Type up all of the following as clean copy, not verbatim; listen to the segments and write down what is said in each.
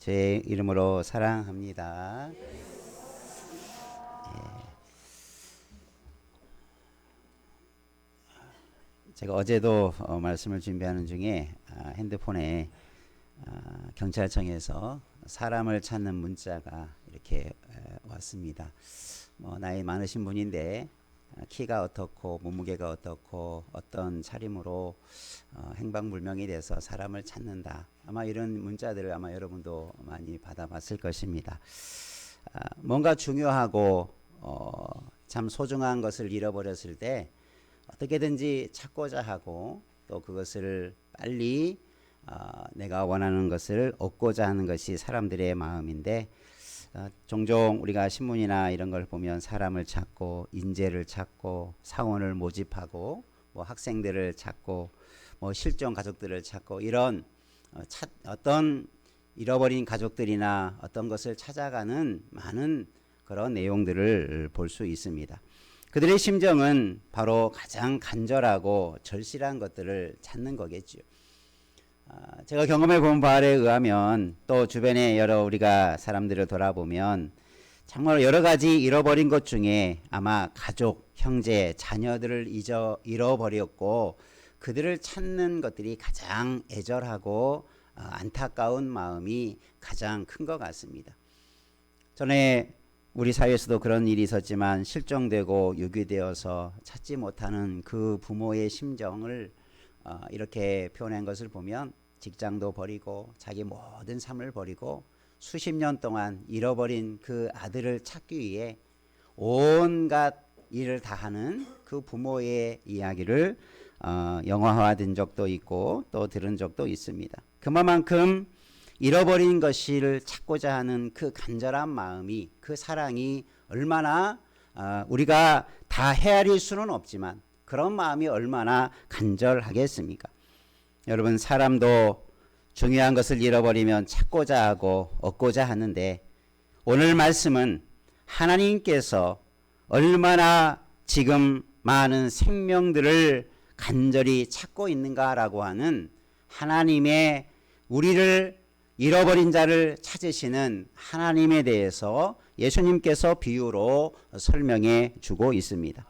제 이름으로 사랑합니다. 제가 어제도 말씀을 준비하는 중에 핸드폰에 경찰청에서 사람을 찾는 문자가 이렇게 왔습니다. 나이 많으신 분인데 키가 어떻고 몸무게가 어떻고 어떤 차림으로 행방불명이 돼서 사람을 찾는다. 아마 이런 문자들을 아마 여러분도 많이 받아봤을 것입니다. 뭔가 중요하고 참 소중한 것을 잃어버렸을 때 어떻게든지 찾고자 하고 또 그것을 빨리 내가 원하는 것을 얻고자 하는 것이 사람들의 마음인데 종종 우리가 신문이나 이런 걸 보면 사람을 찾고 인재를 찾고 사원을 모집하고 학생들을 찾고 실종 가족들을 찾고 이런 어떤 잃어버린 가족들이나 어떤 것을 찾아가는 많은 그런 내용들을 볼 수 있습니다. 그들의 심정은 바로 가장 간절하고 절실한 것들을 찾는 거겠죠. 제가 경험해 본 바에 의하면 또 주변에 여러 우리가 사람들을 돌아보면 정말 여러 가지 잃어버린 것 중에 아마 가족, 형제, 자녀들을 잃어버렸고 그들을 찾는 것들이 가장 애절하고 안타까운 마음이 가장 큰 것 같습니다. 전에 우리 사회에서도 그런 일이 있었지만 실종되고 유기되어서 찾지 못하는 그 부모의 심정을 이렇게 표현한 것을 보면 직장도 버리고 자기 모든 삶을 버리고 수십 년 동안 잃어버린 그 아들을 찾기 위해 온갖 일을 다하는 그 부모의 이야기를 영화화된 적도 있고 또 들은 적도 있습니다. 그만큼 잃어버린 것을 찾고자 하는 그 간절한 마음이 그 사랑이 얼마나 우리가 다 헤아릴 수는 없지만 그런 마음이 얼마나 간절하겠습니까? 여러분 사람도 중요한 것을 잃어버리면 찾고자 하고 얻고자 하는데 오늘 말씀은 하나님께서 얼마나 지금 많은 생명들을 간절히 찾고 있는가라고 하는 하나님의 우리를 잃어버린 자를 찾으시는 하나님에 대해서 예수님께서 비유로 설명해 주고 있습니다.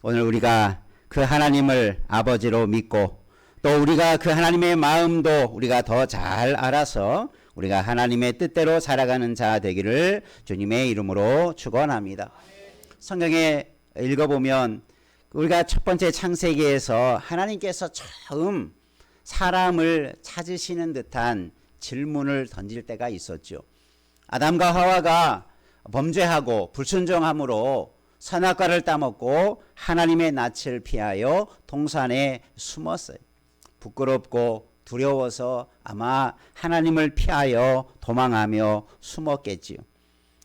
오늘 우리가 그 하나님을 아버지로 믿고 또 우리가 그 하나님의 마음도 우리가 더 잘 알아서 우리가 하나님의 뜻대로 살아가는 자 되기를 주님의 이름으로 축원합니다. 성경에 읽어보면 우리가 첫 번째 창세기에서 하나님께서 처음 사람을 찾으시는 듯한 질문을 던질 때가 있었죠. 아담과 하와가 범죄하고 불순종함으로 선악과를 따먹고 하나님의 낯을 피하여 동산에 숨었어요. 부끄럽고 두려워서 아마 하나님을 피하여 도망하며 숨었겠지요.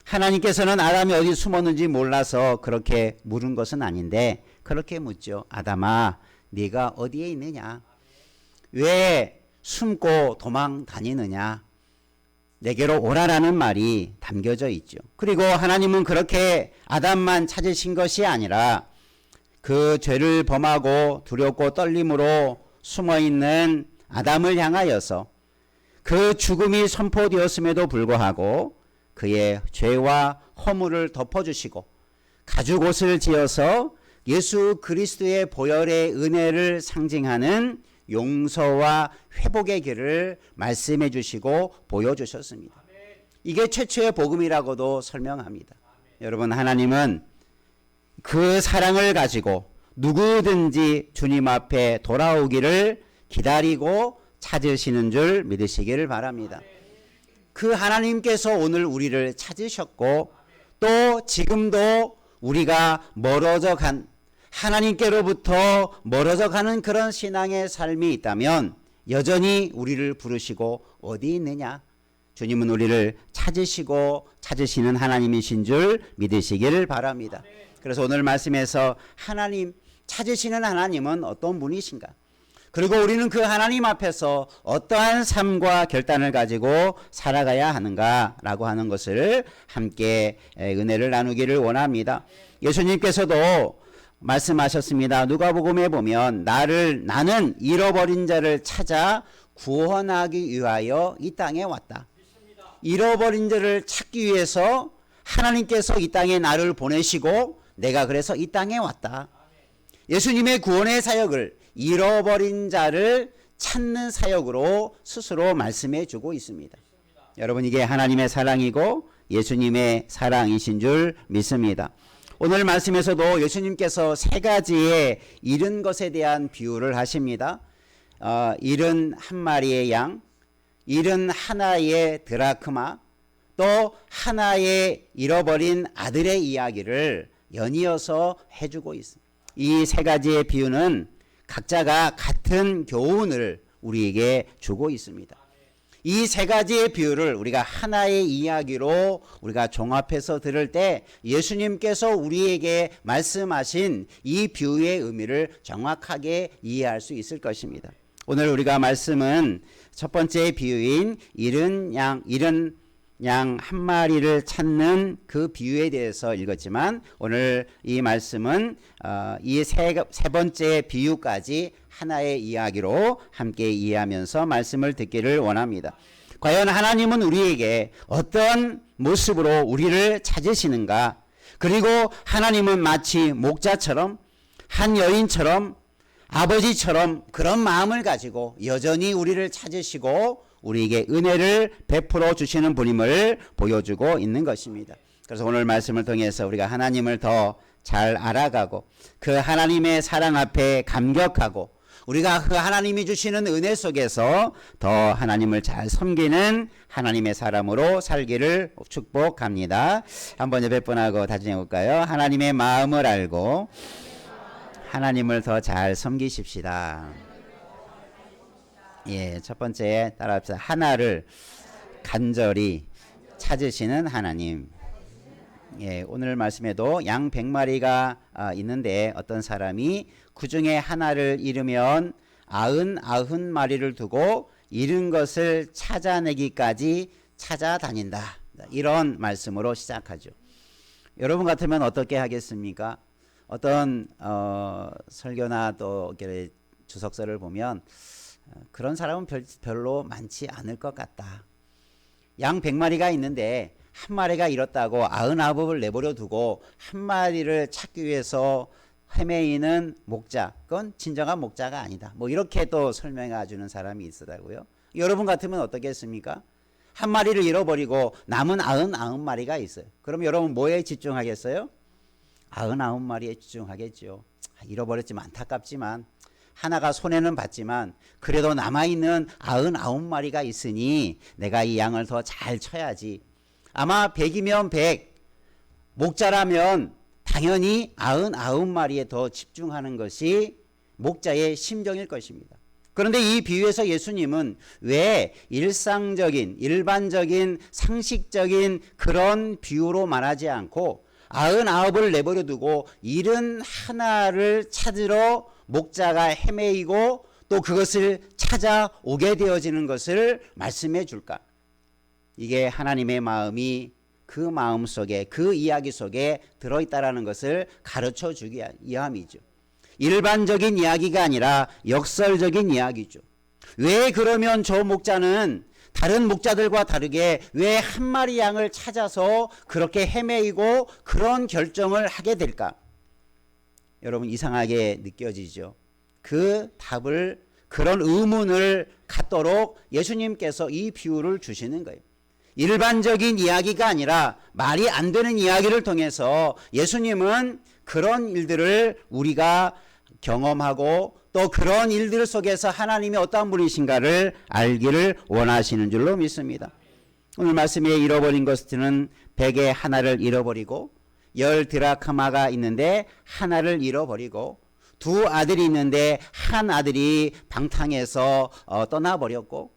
하나님께서는 아담이 어디 숨었는지 몰라서 그렇게 물은 것은 아닌데 그렇게 묻죠. 아담아, 네가 어디에 있느냐? 왜 숨고 도망 다니느냐? 내게로 오라라는 말이 담겨져 있죠. 그리고 하나님은 그렇게 아담만 찾으신 것이 아니라 그 죄를 범하고 두렵고 떨림으로 숨어있는 아담을 향하여서 그 죽음이 선포되었음에도 불구하고 그의 죄와 허물을 덮어주시고 가죽 옷을 지어서 예수 그리스도의 보혈의 은혜를 상징하는 용서와 회복의 길을 말씀해 주시고 보여주셨습니다. 이게 최초의 복음이라고도 설명합니다. 여러분 하나님은 그 사랑을 가지고 누구든지 주님 앞에 돌아오기를 기다리고 찾으시는 줄 믿으시기를 바랍니다. 그 하나님께서 오늘 우리를 찾으셨고 또 지금도 우리가 멀어져 간 하나님께로부터 멀어져 가는 그런 신앙의 삶이 있다면 여전히 우리를 부르시고 어디 있느냐? 주님은 우리를 찾으시고 찾으시는 하나님이신 줄 믿으시기를 바랍니다. 그래서 오늘 말씀에서 하나님 찾으시는 하나님은 어떤 분이신가? 그리고 우리는 그 하나님 앞에서 어떠한 삶과 결단을 가지고 살아가야 하는가라고 하는 것을 함께 은혜를 나누기를 원합니다. 예수님께서도 말씀하셨습니다. 누가복음에 보면 나는 잃어버린 자를 찾아 구원하기 위하여 이 땅에 왔다. 잃어버린 자를 찾기 위해서 하나님께서 이 땅에 나를 보내시고 내가 그래서 이 땅에 왔다. 예수님의 구원의 사역을 잃어버린 자를 찾는 사역으로 스스로 말씀해 주고 있습니다. 여러분, 이게 하나님의 사랑이고 예수님의 사랑이신 줄 믿습니다. 오늘 말씀에서도 예수님께서 세 가지의 잃은 것에 대한 비유를 하십니다. 잃은 한 마리의 양, 잃은 하나의 드라크마, 또 하나의 잃어버린 아들의 이야기를 연이어서 해주고 있습니다. 이 세 가지의 비유는 각자가 같은 교훈을 우리에게 주고 있습니다. 이 세 가지의 비유를 우리가 하나의 이야기로 우리가 종합해서 들을 때 예수님께서 우리에게 말씀하신 이 비유의 의미를 정확하게 이해할 수 있을 것입니다. 오늘 우리가 말씀은 첫 번째 비유인 잃은 양 한 마리를 찾는 그 비유에 대해서 읽었지만 오늘 이 말씀은 이 세 번째 비유까지 하나의 이야기로 함께 이해하면서 말씀을 듣기를 원합니다. 과연 하나님은 우리에게 어떤 모습으로 우리를 찾으시는가? 그리고 하나님은 마치 목자처럼 한 여인처럼 아버지처럼 그런 마음을 가지고 여전히 우리를 찾으시고 우리에게 은혜를 베풀어 주시는 분임을 보여주고 있는 것입니다. 그래서 오늘 말씀을 통해서 우리가 하나님을 더 잘 알아가고 그 하나님의 사랑 앞에 감격하고 우리가 그 하나님이 주시는 은혜 속에서 더 하나님을 잘 섬기는 하나님의 사람으로 살기를 축복합니다. 한번 옆에 분하고 다짐해 볼까요? 하나님의 마음을 알고 하나님을 더 잘 섬기십시다. 예, 첫 번째 따라합시다. 하나를 간절히 찾으시는 하나님. 예, 오늘 말씀에도 양 100마리가 있는데 어떤 사람이 그 중에 하나를 잃으면 99마리를 두고 잃은 것을 찾아내기까지 찾아다닌다. 이런 말씀으로 시작하죠. 여러분 같으면 어떻게 하겠습니까? 어떤 설교나 또 주석서를 보면 그런 사람은 별로 많지 않을 것 같다. 양 100마리가 있는데 한 마리가 잃었다고 99을 내버려 두고 한 마리를 찾기 위해서 헤매이는 목자, 그건 진정한 목자가 아니다. 뭐 이렇게 또 설명해 주는 사람이 있더라고요. 여러분 같으면 어떻겠습니까? 한 마리를 잃어버리고 남은 99마리가 있어요. 그럼 여러분 뭐에 집중하겠어요? 99마리에 집중하겠죠. 잃어버렸지만 안타깝지만 하나가 손해는 봤지만 그래도 남아있는 99마리가 있으니 내가 이 양을 더 잘 쳐야지. 아마 100이면 100, 목자라면 당연히 99마리에 더 집중하는 것이 목자의 심정일 것입니다. 그런데 이 비유에서 예수님은 왜 일반적인 상식적인 그런 비유로 말하지 않고 99을 내버려 두고 잃은 하나를 찾으러 목자가 헤매이고 또 그것을 찾아오게 되어지는 것을 말씀해 줄까? 이게 하나님의 마음이 그 마음 속에 그 이야기 속에 들어있다라는 것을 가르쳐 주기 위함이죠. 일반적인 이야기가 아니라 역설적인 이야기죠. 왜 그러면 저 목자는 다른 목자들과 다르게 왜 한 마리 양을 찾아서 그렇게 헤매이고 그런 결정을 하게 될까? 여러분 이상하게 느껴지죠. 그 답을 그런 의문을 갖도록 예수님께서 이 비유를 주시는 거예요. 일반적인 이야기가 아니라 말이 안 되는 이야기를 통해서 예수님은 그런 일들을 우리가 경험하고 또 그런 일들 속에서 하나님이 어떠한 분이신가를 알기를 원하시는 줄로 믿습니다. 오늘 말씀에 잃어버린 것은 100에 하나를 잃어버리고 10 드라크마가 있는데 하나를 잃어버리고 두 아들이 있는데 한 아들이 방탕해서 떠나버렸고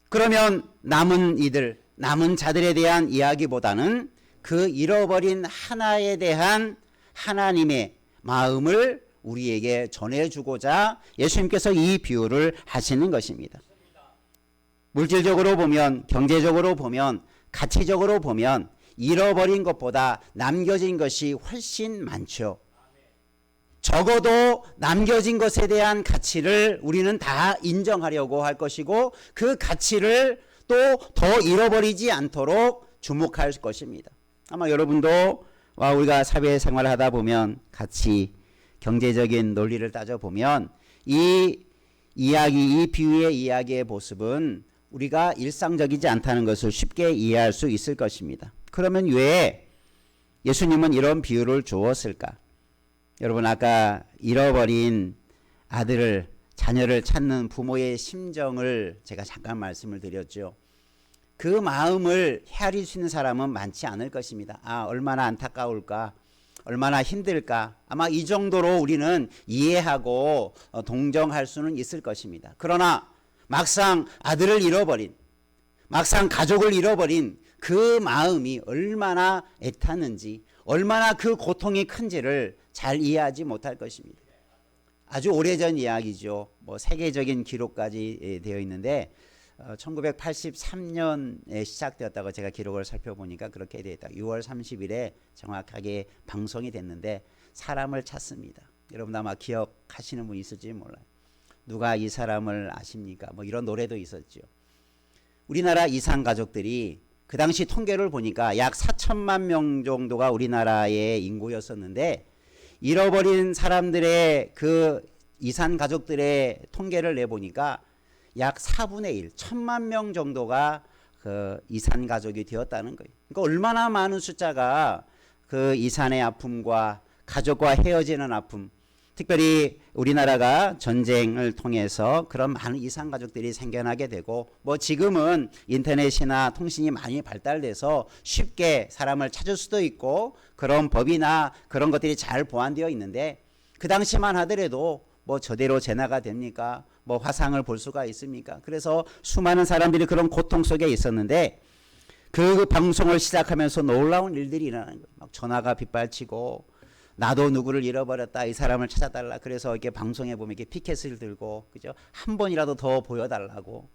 그러면 남은 자들에 대한 이야기보다는 그 잃어버린 하나에 대한 하나님의 마음을 우리에게 전해주고자 예수님께서 이 비유를 하시는 것입니다. 물질적으로 보면, 경제적으로 보면, 가치적으로 보면 잃어버린 것보다 남겨진 것이 훨씬 많죠. 적어도 남겨진 것에 대한 가치를 우리는 다 인정하려고 할 것이고 그 가치를 또 더 잃어버리지 않도록 주목할 것입니다. 아마 여러분도 우리가 사회생활을 하다 보면 같이 경제적인 논리를 따져보면 이 이야기, 이 비유의 이야기의 모습은 우리가 일상적이지 않다는 것을 쉽게 이해할 수 있을 것입니다. 그러면 왜 예수님은 이런 비유를 주었을까? 여러분, 아까 잃어버린 아들을, 자녀를 찾는 부모의 심정을 제가 잠깐 말씀을 드렸죠. 그 마음을 헤아릴 수 있는 사람은 많지 않을 것입니다. 얼마나 안타까울까, 얼마나 힘들까. 아마 이 정도로 우리는 이해하고 동정할 수는 있을 것입니다. 그러나 막상 아들을 잃어버린, 막상 가족을 잃어버린 그 마음이 얼마나 애타는지, 얼마나 그 고통이 큰지를 잘 이해하지 못할 것입니다. 아주 오래전 이야기죠. 세계적인 기록까지 되어 있는데 1983년에 시작되었다고 제가 기록을 살펴보니까 그렇게 되어 있다. 6월 30일에 정확하게 방송이 됐는데 사람을 찾습니다. 여러분 아마 기억하시는 분 있을지 몰라요. 누가 이 사람을 아십니까? 이런 노래도 있었죠. 우리나라 이산 가족들이 그 당시 통계를 보니까 약 4천만 명 정도가 우리나라의 인구였었는데 잃어버린 사람들의 그 이산 가족들의 통계를 내보니까 약 4분의 1, 1,000만 명 정도가 그 이산 가족이 되었다는 거예요. 그러니까 얼마나 많은 숫자가 그 이산의 아픔과 가족과 헤어지는 아픔, 특별히 우리나라가 전쟁을 통해서 그런 많은 이산 가족들이 생겨나게 되고 지금은 인터넷이나 통신이 많이 발달돼서 쉽게 사람을 찾을 수도 있고 그런 법이나 그런 것들이 잘 보완되어 있는데 그 당시만 하더라도 저대로 재나가 됩니까? 화상을 볼 수가 있습니까? 그래서 수많은 사람들이 그런 고통 속에 있었는데 그 방송을 시작하면서 놀라운 일들이 일어나는 거예요. 막 전화가 빗발치고 나도 누구를 잃어버렸다, 이 사람을 찾아달라. 그래서 이렇게 방송에 보면 이렇게 피켓을 들고, 그죠? 한 번이라도 더 보여달라고.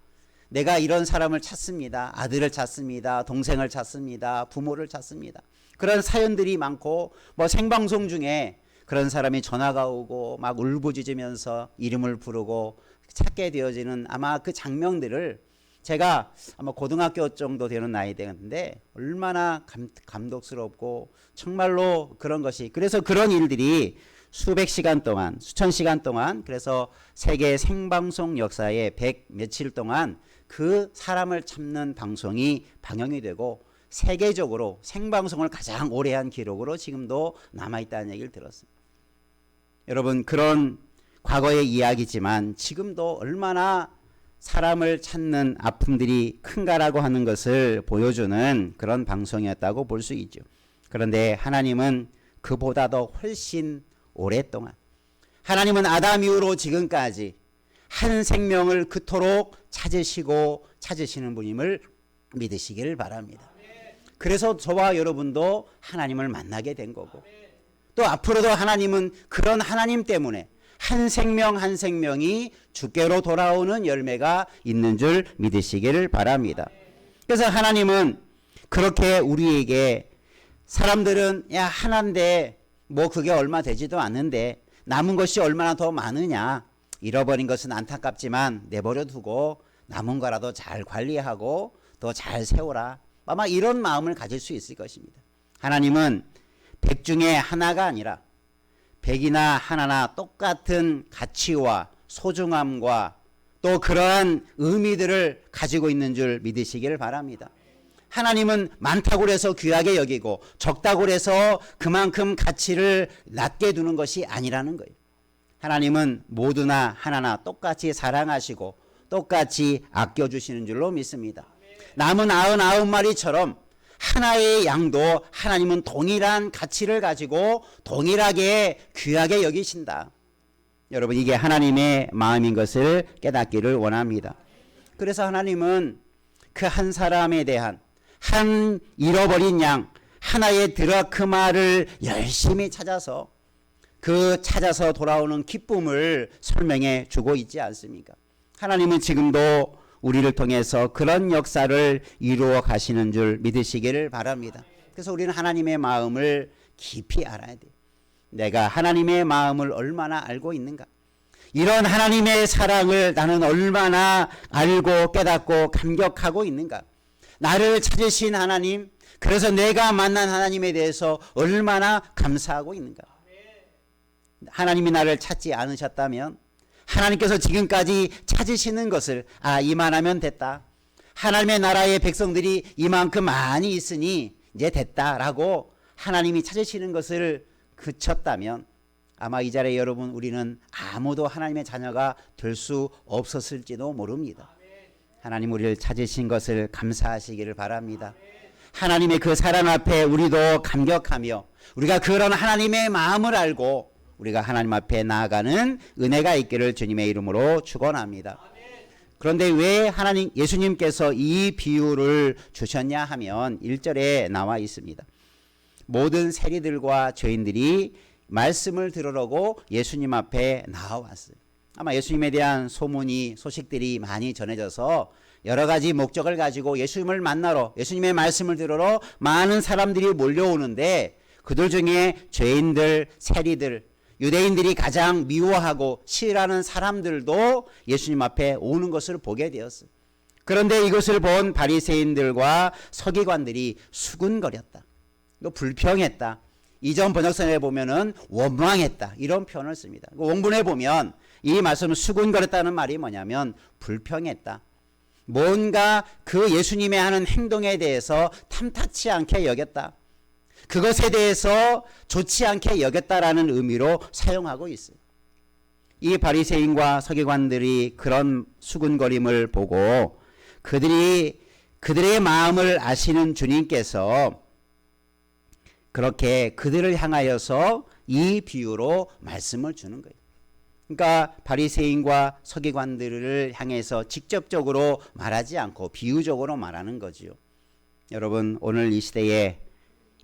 내가 이런 사람을 찾습니다. 아들을 찾습니다. 동생을 찾습니다. 부모를 찾습니다. 그런 사연들이 많고, 생방송 중에 그런 사람이 전화가 오고 막 울부짖으면서 이름을 부르고 찾게 되어지는 아마 그 장면들을 제가 아마 고등학교 정도 되는 나이 되는데 얼마나 감독스럽고 정말로 그런 것이, 그래서 그런 일들이 수백 시간 동안, 수천 시간 동안, 그래서 세계 생방송 역사에 100 며칠 동안 그 사람을 찾는 방송이 방영이 되고 세계적으로 생방송을 가장 오래 한 기록으로 지금도 남아있다는 얘기를 들었습니다. 여러분, 그런 과거의 이야기지만 지금도 얼마나 사람을 찾는 아픔들이 큰가라고 하는 것을 보여주는 그런 방송이었다고 볼 수 있죠. 그런데 하나님은 그보다도 훨씬 오랫동안, 하나님은 아담 이후로 지금까지 한 생명을 그토록 찾으시고 찾으시는 분임을 믿으시기를 바랍니다. 그래서 저와 여러분도 하나님을 만나게 된 거고, 또 앞으로도 하나님은 그런 하나님 때문에 한 생명 한 생명이 주께로 돌아오는 열매가 있는 줄 믿으시기를 바랍니다. 그래서 하나님은 그렇게 우리에게, 사람들은 하나인데 그게 얼마 되지도 않는데 남은 것이 얼마나 더 많으냐, 잃어버린 것은 안타깝지만 내버려 두고 남은 거라도 잘 관리하고 더 잘 세워라, 아마 이런 마음을 가질 수 있을 것입니다. 하나님은 100 중에 하나가 아니라 100이나 하나나 똑같은 가치와 소중함과 또 그러한 의미들을 가지고 있는 줄 믿으시기를 바랍니다. 하나님은 많다고 해서 귀하게 여기고 적다고 해서 그만큼 가치를 낮게 두는 것이 아니라는 거예요. 하나님은 모두나 하나나 똑같이 사랑하시고 똑같이 아껴주시는 줄로 믿습니다. 남은 99마리처럼 하나의 양도 하나님은 동일한 가치를 가지고 동일하게 귀하게 여기신다. 여러분, 이게 하나님의 마음인 것을 깨닫기를 원합니다. 그래서 하나님은 그 한 사람에 대한, 한 잃어버린 양 하나의 드라크마를 열심히 찾아서 찾아서 돌아오는 기쁨을 설명해 주고 있지 않습니까? 하나님은 지금도 우리를 통해서 그런 역사를 이루어 가시는 줄 믿으시기를 바랍니다. 그래서 우리는 하나님의 마음을 깊이 알아야 돼요. 내가 하나님의 마음을 얼마나 알고 있는가? 이런 하나님의 사랑을 나는 얼마나 알고 깨닫고 감격하고 있는가. 나를 찾으신 하나님, 그래서 내가 만난 하나님에 대해서 얼마나 감사하고 있는가. 하나님이 나를 찾지 않으셨다면 하나님께서 지금까지 찾으시는 것을 이만하면 됐다. 하나님의 나라의 백성들이 이만큼 많이 있으니 이제 됐다라고 하나님이 찾으시는 것을 그쳤다면 아마 이 자리에 여러분 우리는 아무도 하나님의 자녀가 될 수 없었을지도 모릅니다. 하나님 우리를 찾으신 것을 감사하시기를 바랍니다. 하나님의 그 사랑 앞에 우리도 감격하며 우리가 그런 하나님의 마음을 알고 우리가 하나님 앞에 나아가는 은혜가 있기를 주님의 이름으로 축원합니다. 그런데 왜 예수님께서 이 비유를 주셨냐 하면 1절에 나와 있습니다. 모든 세리들과 죄인들이 말씀을 들으려고 예수님 앞에 나와왔어요. 아마 예수님에 대한 소식들이 많이 전해져서 여러 가지 목적을 가지고 예수님을 만나러, 예수님의 말씀을 들으러 많은 사람들이 몰려오는데 그들 중에 죄인들, 세리들, 유대인들이 가장 미워하고 싫어하는 사람들도 예수님 앞에 오는 것을 보게 되었어요. 그런데 이것을 본 바리새인들과 서기관들이 수군거렸다. 이거 불평했다. 이전 번역서에 보면은 원망했다. 이런 표현을 씁니다. 원문에 보면 이 말씀은 수군거렸다는 말이 뭐냐면 불평했다. 뭔가 그 예수님의 하는 행동에 대해서 탐탁치 않게 여겼다. 그것에 대해서 좋지 않게 여겼다라는 의미로 사용하고 있어요. 이 바리새인과 서기관들이 그런 수군거림을 보고 그들의 마음을 아시는 주님께서 그렇게 그들을 향하여서 이 비유로 말씀을 주는 거예요. 그러니까 바리새인과 서기관들을 향해서 직접적으로 말하지 않고 비유적으로 말하는 거지요. 여러분 오늘 이 시대에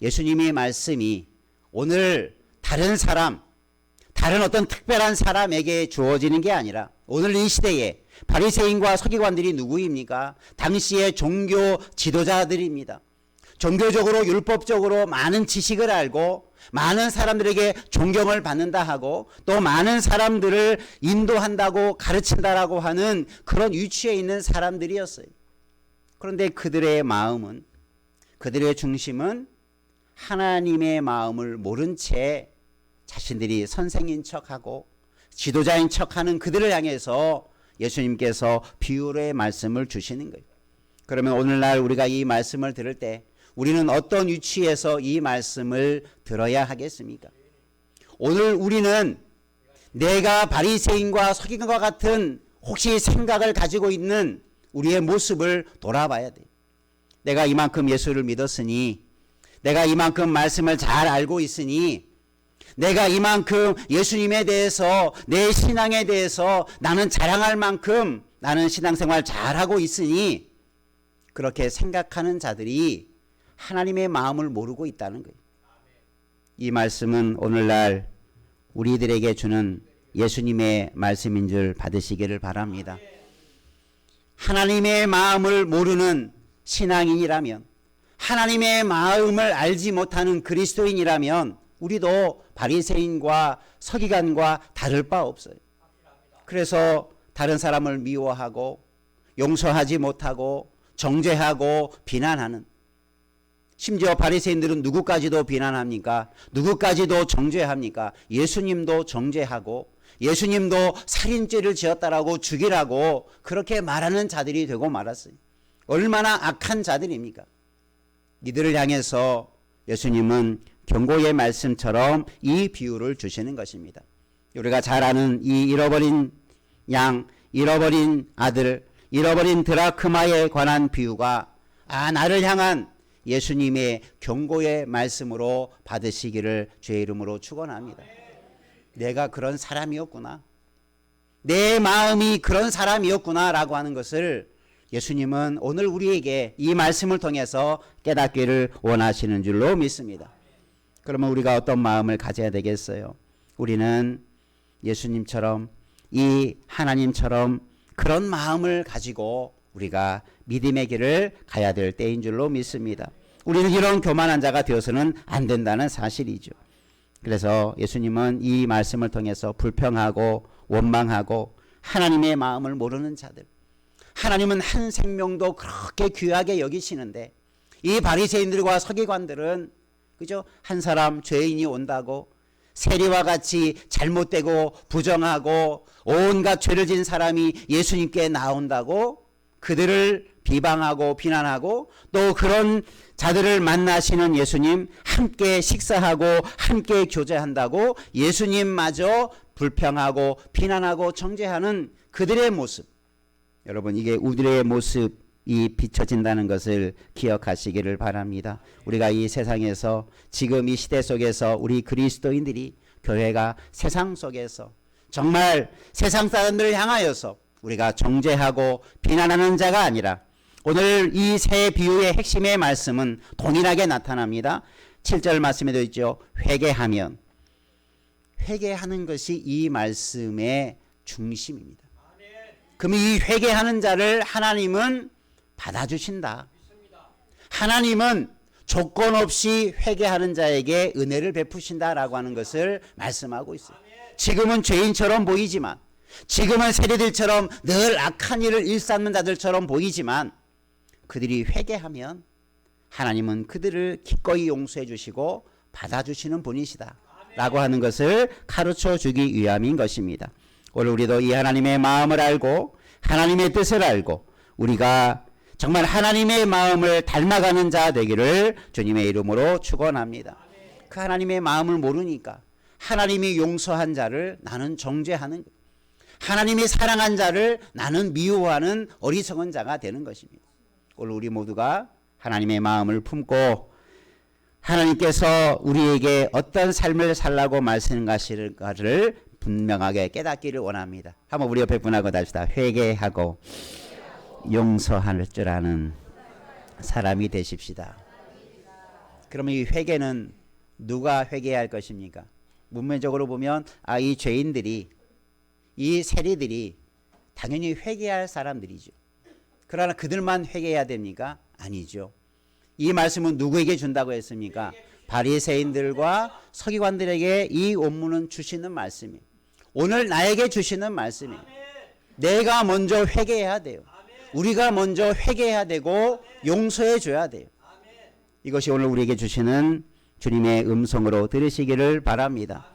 예수님의 말씀이 오늘 다른 어떤 특별한 사람에게 주어지는 게 아니라 오늘 이 시대에 바리새인과 서기관들이 누구입니까? 당시의 종교 지도자들입니다. 종교적으로 율법적으로 많은 지식을 알고 많은 사람들에게 존경을 받는다 하고 또 많은 사람들을 인도한다고 가르친다라고 하는 그런 위치에 있는 사람들이었어요. 그런데 그들의 마음은, 그들의 중심은 하나님의 마음을 모른 채 자신들이 선생인 척하고 지도자인 척하는 그들을 향해서 예수님께서 비유의 말씀을 주시는 거예요. 그러면 오늘날 우리가 이 말씀을 들을 때 우리는 어떤 위치에서 이 말씀을 들어야 하겠습니까? 오늘 우리는 내가 바리새인과 서기관과 같은 혹시 생각을 가지고 있는 우리의 모습을 돌아봐야 돼. 내가 이만큼 예수를 믿었으니, 내가 이만큼 말씀을 잘 알고 있으니, 내가 이만큼 예수님에 대해서, 내 신앙에 대해서 나는 자랑할 만큼 나는 신앙생활 잘하고 있으니, 그렇게 생각하는 자들이 하나님의 마음을 모르고 있다는 거예요. 이 말씀은 오늘날 우리들에게 주는 예수님의 말씀인 줄 받으시기를 바랍니다. 하나님의 마음을 모르는 신앙인이라면, 하나님의 마음을 알지 못하는 그리스도인이라면 우리도 바리새인과 서기관과 다를 바 없어요. 그래서 다른 사람을 미워하고 용서하지 못하고 정죄하고 비난하는, 심지어 바리새인들은 누구까지도 비난합니까? 누구까지도 정죄합니까? 예수님도 정죄하고 예수님도 살인죄를 지었다라고 죽이라고 그렇게 말하는 자들이 되고 말았어요. 얼마나 악한 자들입니까? 이들을 향해서 예수님은 경고의 말씀처럼 이 비유를 주시는 것입니다. 우리가 잘 아는 이 잃어버린 양, 잃어버린 아들, 잃어버린 드라크마에 관한 비유가 나를 향한 예수님의 경고의 말씀으로 받으시기를 주의 이름으로 축원합니다. 내가 그런 사람이었구나, 내 마음이 그런 사람이었구나 라고 하는 것을 예수님은 오늘 우리에게 이 말씀을 통해서 깨닫기를 원하시는 줄로 믿습니다. 그러면 우리가 어떤 마음을 가져야 되겠어요? 우리는 예수님처럼, 이 하나님처럼 그런 마음을 가지고 우리가 믿음의 길을 가야 될 때인 줄로 믿습니다. 우리는 이런 교만한 자가 되어서는 안 된다는 사실이죠. 그래서 예수님은 이 말씀을 통해서 불평하고 원망하고 하나님의 마음을 모르는 자들. 하나님은 한 생명도 그렇게 귀하게 여기시는데 이 바리새인들과 서기관들은 그죠? 한 사람 죄인이 온다고 세리와 같이 잘못되고 부정하고 온갖 죄를 진 사람이 예수님께 나온다고 그들을 비방하고 비난하고 또 그런 자들을 만나시는 예수님 함께 식사하고 함께 교제한다고 예수님마저 불평하고 비난하고 정죄하는 그들의 모습. 여러분 이게 우리의 모습이 비춰진다는 것을 기억하시기를 바랍니다. 우리가 이 세상에서 지금 이 시대 속에서 우리 그리스도인들이 교회가 세상 속에서 정말 세상 사람들을 향하여서 우리가 정죄하고 비난하는 자가 아니라 오늘 이 세 비유의 핵심의 말씀은 동일하게 나타납니다. 7절 말씀에도 있죠. 회개하면. 회개하는 것이 이 말씀의 중심입니다. 그럼 이 회개하는 자를 하나님은 받아주신다. 하나님은 조건 없이 회개하는 자에게 은혜를 베푸신다라고 하는 것을 말씀하고 있어요. 지금은 죄인처럼 보이지만 지금은 세리들처럼 늘 악한 일을 일삼는 자들처럼 보이지만 그들이 회개하면 하나님은 그들을 기꺼이 용서해 주시고 받아주시는 분이시다 라고 하는 것을 가르쳐 주기 위함인 것입니다. 오늘 우리도 이 하나님의 마음을 알고 하나님의 뜻을 알고 우리가 정말 하나님의 마음을 닮아가는 자 되기를 주님의 이름으로 축원합니다. 그 하나님의 마음을 모르니까 하나님이 용서한 자를 나는 정죄하는 거예요. 하나님이 사랑한 자를 나는 미워하는 어리석은 자가 되는 것입니다. 오늘 우리 모두가 하나님의 마음을 품고 하나님께서 우리에게 어떤 삶을 살라고 말씀하시는가를 분명하게 깨닫기를 원합니다. 한번 우리 옆에 분하고 답시다. 회개하고 용서할 줄 아는 사람이 되십시다. 그러면 이 회개는 누가 회개할 것입니까? 문면적으로 보면 이 죄인들이 이 세리들이 당연히 회개할 사람들이죠. 그러나 그들만 회개해야 됩니까? 아니죠. 이 말씀은 누구에게 준다고 했습니까? 바리새인들과 서기관들에게 이 원문은 주시는 말씀이에요. 오늘 나에게 주시는 말씀이에요. 내가 먼저 회개해야 돼요. 우리가 먼저 회개해야 되고 용서해 줘야 돼요. 이것이 오늘 우리에게 주시는 주님의 음성으로 들으시기를 바랍니다.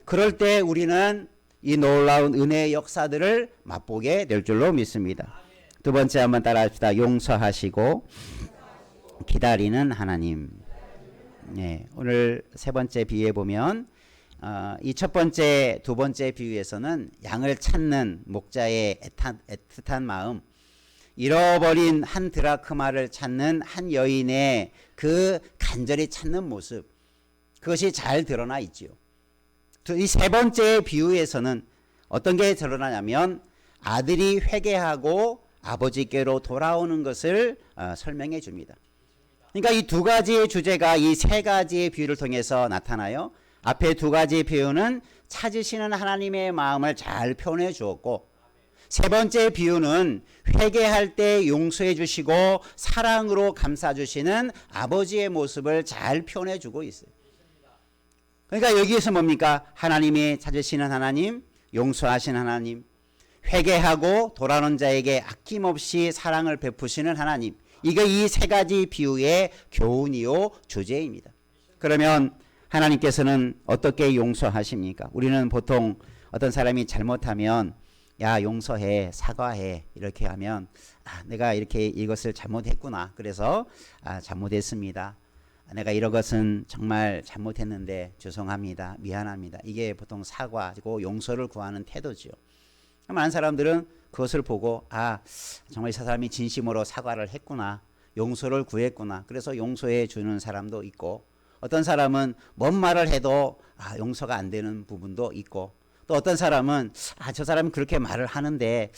그럴 때 우리는 이 놀라운 은혜의 역사들을 맛보게 될 줄로 믿습니다. 두 번째 한번 따라합시다. 용서하시고 기다리는 하나님. 네, 오늘 세 번째 비유에 보면 이 첫 번째, 두 번째 비유에서는 양을 찾는 목자의 애틋한 마음, 잃어버린 한 드라크마를 찾는 한 여인의 그 간절히 찾는 모습, 그것이 잘 드러나 있지요. 이 세 번째 비유에서는 어떤 게 드러나냐면 아들이 회개하고 아버지께로 돌아오는 것을 설명해 줍니다. 그러니까 이 두 가지의 주제가 이 세 가지의 비유를 통해서 나타나요. 앞에 두 가지의 비유는 찾으시는 하나님의 마음을 잘 표현해 주었고, 세 번째 비유는 회개할 때 용서해 주시고 사랑으로 감싸 주시는 아버지의 모습을 잘 표현해 주고 있어요. 그러니까 여기에서 뭡니까? 하나님이 찾으시는 하나님, 용서하시는 하나님, 회개하고 돌아오는 자에게 아낌없이 사랑을 베푸시는 하나님. 이게 이 세 가지 비유의 교훈이요 주제입니다. 그러면 하나님께서는 어떻게 용서하십니까? 우리는 보통 어떤 사람이 잘못하면 야 용서해, 사과해 이렇게 하면 내가 이렇게 이것을 잘못했구나. 그래서 잘못했습니다. 내가 이런 것은 정말 잘못했는데 죄송합니다. 미안합니다. 이게 보통 사과고 용서를 구하는 태도지요. 많은 사람들은 그것을 보고 정말 이 사람이 진심으로 사과를 했구나. 용서를 구했구나. 그래서 용서해 주는 사람도 있고, 어떤 사람은 뭔 말을 해도 용서가 안 되는 부분도 있고, 또 어떤 사람은 저 사람이 그렇게 말을 하는데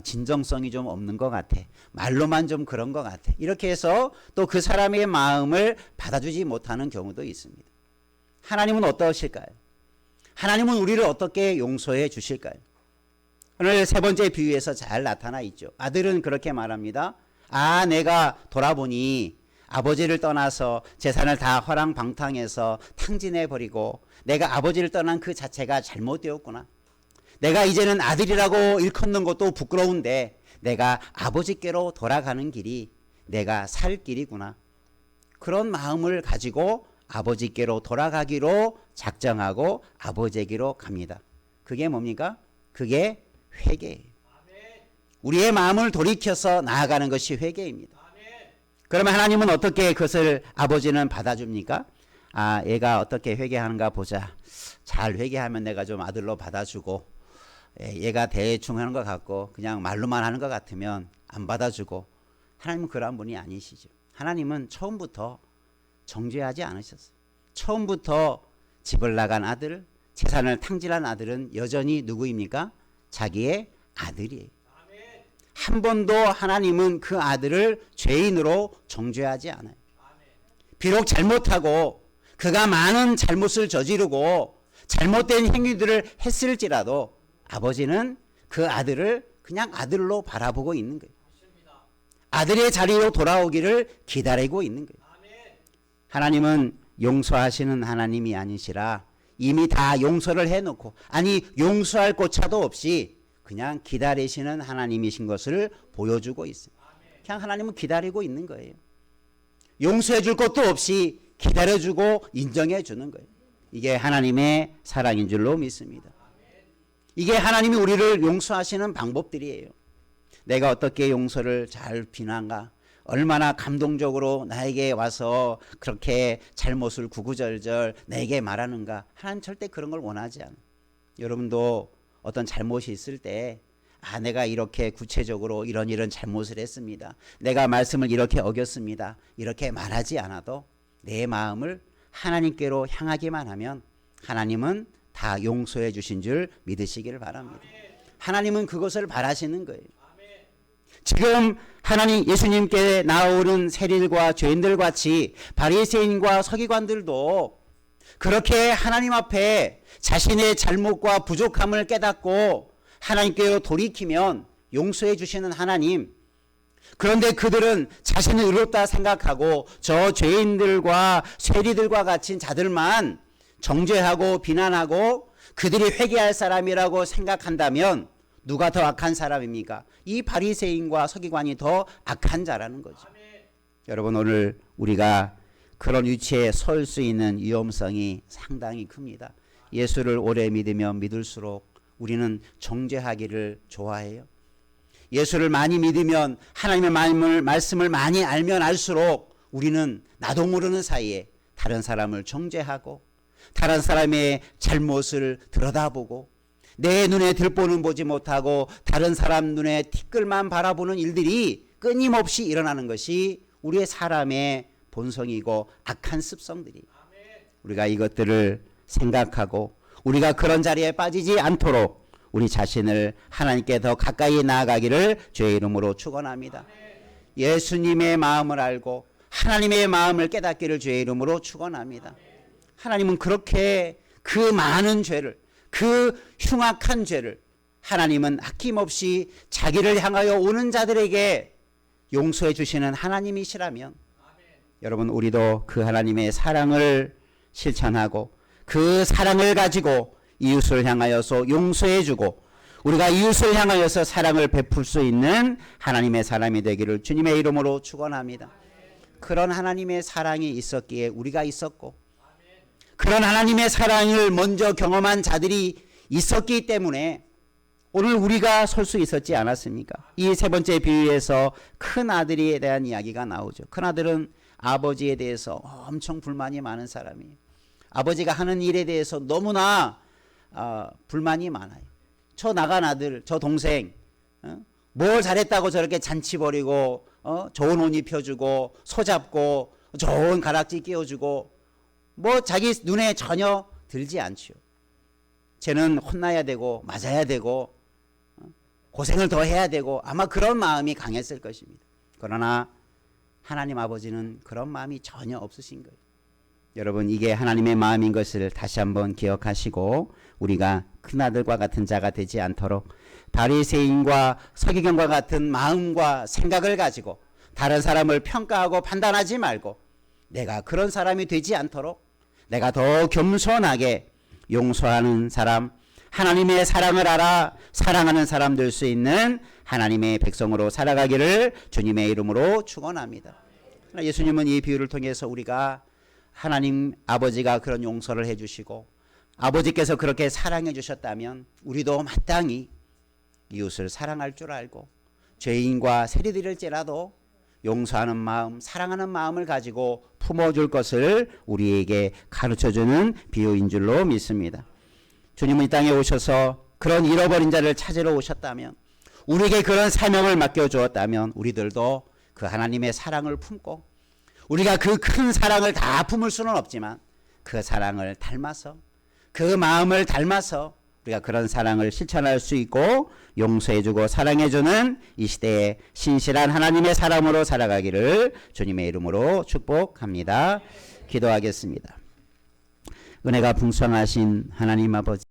진정성이 좀 없는 것 같아. 말로만 좀 그런 것 같아. 이렇게 해서 또 그 사람의 마음을 받아주지 못하는 경우도 있습니다. 하나님은 어떠실까요? 하나님은 우리를 어떻게 용서해 주실까요? 오늘 세 번째 비유에서 잘 나타나 있죠. 아들은 그렇게 말합니다. 내가 돌아보니 아버지를 떠나서 재산을 다 허랑방탕해서 탕진해버리고 내가 아버지를 떠난 그 자체가 잘못되었구나. 내가 이제는 아들이라고 일컫는 것도 부끄러운데 내가 아버지께로 돌아가는 길이 내가 살 길이구나. 그런 마음을 가지고 아버지께로 돌아가기로 작정하고 아버지에게로 갑니다. 그게 뭡니까? 그게 회개예요. 우리의 마음을 돌이켜서 나아가는 것이 회개입니다. 그러면 하나님은 어떻게 그것을 아버지는 받아줍니까? 아, 얘가 어떻게 회개하는가 보자. 잘 회개하면 내가 좀 아들로 받아주고, 얘가 대충 하는 것 같고 그냥 말로만 하는 것 같으면 안 받아주고. 하나님은 그런 분이 아니시죠. 하나님은 처음부터 정죄하지 않으셨어요. 처음부터 집을 나간 아들, 재산을 탕진한 아들은 여전히 누구입니까? 자기의 아들이에요. 한 번도 하나님은 그 아들을 죄인으로 정죄하지 않아요. 비록 잘못하고 그가 많은 잘못을 저지르고 잘못된 행위들을 했을지라도 아버지는 그 아들을 그냥 아들로 바라보고 있는 거예요. 아들의 자리로 돌아오기를 기다리고 있는 거예요. 하나님은 용서하시는 하나님이 아니시라 이미 다 용서를 해놓고, 아니 용서할 것차도 없이 그냥 기다리시는 하나님이신 것을 보여주고 있어요. 그냥 하나님은 기다리고 있는 거예요. 용서해 줄 것도 없이 기다려주고 인정해 주는 거예요. 이게 하나님의 사랑인 줄로 믿습니다. 이게 하나님이 우리를 용서하시는 방법들이에요. 내가 어떻게 용서를 잘 비난가, 얼마나 감동적으로 나에게 와서 그렇게 잘못을 구구절절 내게 말하는가. 하나님 절대 그런 걸 원하지 않아요. 여러분도 어떤 잘못이 있을 때, 아, 내가 이렇게 구체적으로 이런 잘못을 했습니다. 내가 말씀을 이렇게 어겼습니다. 이렇게 말하지 않아도 내 마음을 하나님께로 향하기만 하면 하나님은 다 용서해 주신 줄 믿으시기를 바랍니다. 하나님은 그것을 바라시는 거예요. 지금 하나님 예수님께 나오는 세리들과 죄인들 같이 바리새인과 서기관들도 그렇게 하나님 앞에 자신의 잘못과 부족함을 깨닫고 하나님께로 돌이키면 용서해 주시는 하나님, 그런데 그들은 자신을 의롭다 생각하고 저 죄인들과 세리들과 같은 자들만 정죄하고 비난하고 그들이 회개할 사람이라고 생각한다면 누가 더 악한 사람입니까? 이 바리새인과 서기관이 더 악한 자라는 거죠. 여러분, 오늘 우리가 그런 위치에 설 수 있는 위험성이 상당히 큽니다. 예수를 오래 믿으면 믿을수록 우리는 정죄하기를 좋아해요. 예수를 많이 믿으면, 하나님의 말씀을 많이 알면 알수록 우리는 나도 모르는 사이에 다른 사람을 정죄하고 다른 사람의 잘못을 들여다보고 내 눈에 들보는 보지 못하고 다른 사람 눈에 티끌만 바라보는 일들이 끊임없이 일어나는 것이 우리의 사람의 본성이고 악한 습성들이. 우리가 이것들을 생각하고 우리가 그런 자리에 빠지지 않도록 우리 자신을 하나님께 더 가까이 나아가기를 주의 이름으로 축원합니다. 예수님의 마음을 알고 하나님의 마음을 깨닫기를 주의 이름으로 축원합니다. 하나님은 그렇게 그 많은 죄를, 그 흉악한 죄를 하나님은 아낌없이 자기를 향하여 오는 자들에게 용서해 주시는 하나님이시라면, 여러분, 우리도 그 하나님의 사랑을 실천하고 그 사랑을 가지고 이웃을 향하여서 용서해 주고 우리가 이웃을 향하여서 사랑을 베풀 수 있는 하나님의 사람이 되기를 주님의 이름으로 축원합니다. 그런 하나님의 사랑이 있었기에 우리가 있었고, 그런 하나님의 사랑을 먼저 경험한 자들이 있었기 때문에 오늘 우리가 설 수 있었지 않았습니까? 이 세 번째 비유에서 큰 아들에 대한 이야기가 나오죠. 큰 아들은 아버지에 대해서 엄청 불만이 많은 사람이에요. 아버지가 하는 일에 대해서 너무나 불만이 많아요. 저 나간 아들, 저 동생, 뭘 잘했다고 저렇게 잔치 벌이고, 좋은 옷 입혀주고, 소잡고, 좋은 가락지 끼워주고, 뭐 자기 눈에 전혀 들지 않죠. 쟤는 혼나야 되고 맞아야 되고 고생을 더 해야 되고 아마 그런 마음이 강했을 것입니다. 그러나 하나님 아버지는 그런 마음이 전혀 없으신 거예요. 여러분, 이게 하나님의 마음인 것을 다시 한번 기억하시고 우리가 큰아들과 같은 자가 되지 않도록 바리새인과 서기관과 같은 마음과 생각을 가지고 다른 사람을 평가하고 판단하지 말고 내가 그런 사람이 되지 않도록 내가 더 겸손하게 용서하는 사람, 하나님의 사랑을 알아 사랑하는 사람 될 수 있는 하나님의 백성으로 살아가기를 주님의 이름으로 축원합니다. 예수님은 이 비유를 통해서 우리가 하나님 아버지가 그런 용서를 해주시고 아버지께서 그렇게 사랑해 주셨다면 우리도 마땅히 이웃을 사랑할 줄 알고 죄인과 세리들일지라도 용서하는 마음, 사랑하는 마음을 가지고 품어줄 것을 우리에게 가르쳐주는 비유인 줄로 믿습니다. 주님은 이 땅에 오셔서 그런 잃어버린 자를 찾으러 오셨다면, 우리에게 그런 사명을 맡겨주었다면 우리들도 그 하나님의 사랑을 품고, 우리가 그 큰 사랑을 다 품을 수는 없지만 그 사랑을 닮아서, 그 마음을 닮아서 우리가 그런 사랑을 실천할 수 있고 용서해주고 사랑해주는 이 시대의 신실한 하나님의 사람으로 살아가기를 주님의 이름으로 축복합니다. 기도하겠습니다. 은혜가 풍성하신 하나님 아버지,